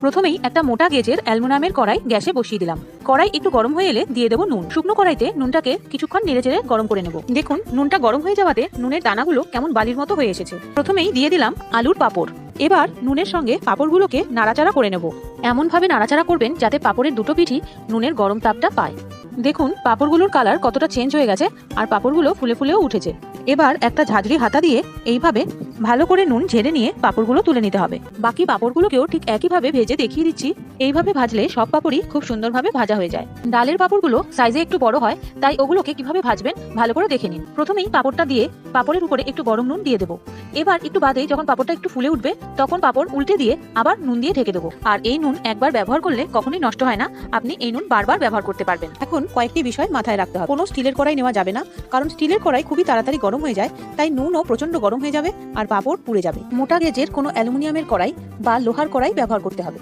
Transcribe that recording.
প্রথমেই একটা মোটা গেজের অ্যালুমিনিয়ামের কড়াই গ্যাসে বসিয়ে দিলাম। কড়াই একটু গরম হয়ে এলে দিয়ে দেবো নুন। শুকনো কড়াইতে নুনটাকে কিছুক্ষণ নেড়েচেড়ে গরম করে নেব। দেখুন নুনটা গরম হয়ে যাওয়াতে নুনের দানাগুলো কেমন বালির মতো হয়ে এসেছে। প্রথমেই দিয়ে দিলাম আলুর পাঁপড়। এবার নুনের সঙ্গে পাঁপড়গুলোকে নাড়াচাড়া করে নেব। এমনভাবে নাড়াচাড়া করবেন যাতে পাঁপড়ের দুটো পিঠই নুনের গরম তাপটা পায়। দেখুন পাঁপড়গুলোর কালার কতটা চেঞ্জ হয়ে গেছে আর পাঁপড়গুলো ফুলে ফুলেও উঠেছে। এবার একটা ঝাঁঝরি হাতা দিয়ে এইভাবে ভালো করে নুন ঝেড়ে নিয়ে পাঁপড়গুলো তুলে নিতে হবে। বাকি পাঁপড়গুলোকেও ঠিক একইভাবে ভেজে দেখিয়ে দিচ্ছি। এইভাবে ভাজলে সব পাঁপড়ই খুব সুন্দরভাবে ভাজা হয়ে যায়। ডালের পাঁপড়গুলো সাইজে একটু বড় হয়, তাই ওগুলোকে কিভাবে ভাজবেন ভালো করে দেখে নিন। প্রথমেই পাঁপড়টা দিয়ে পাঁপড়ের উপরে একটু গরম নুন দিয়ে দেবো। এবার একটু বাদে যখন পাঁপড়টা একটু ফুলে উঠবে তখন পাঁপড় উল্টে দিয়ে আবার নুন দিয়ে ঢেকে দেবো। আর এই নুন একবার ব্যবহার করলে কখনোই নষ্ট হয় না, আপনি এই নুন বারবার ব্যবহার করতে পারবেন। এখন কয়েকটি বিষয় মাথায় রাখতে হবে। কোনো স্টিলের কড়াই নেওয়া যাবে না, কারণ স্টিলের কড়াই খুবই তাড়াতাড়ি গরম হয়ে যায়, তাই নুনও প্রচন্ড গরম হয়ে যাবে আর পাঁপড় পুড়ে যাবে। মোটা গেজের কোনো অ্যালুমিনিয়ামের কড়াই বা লোহার কড়াই ব্যবহার করতে হবে।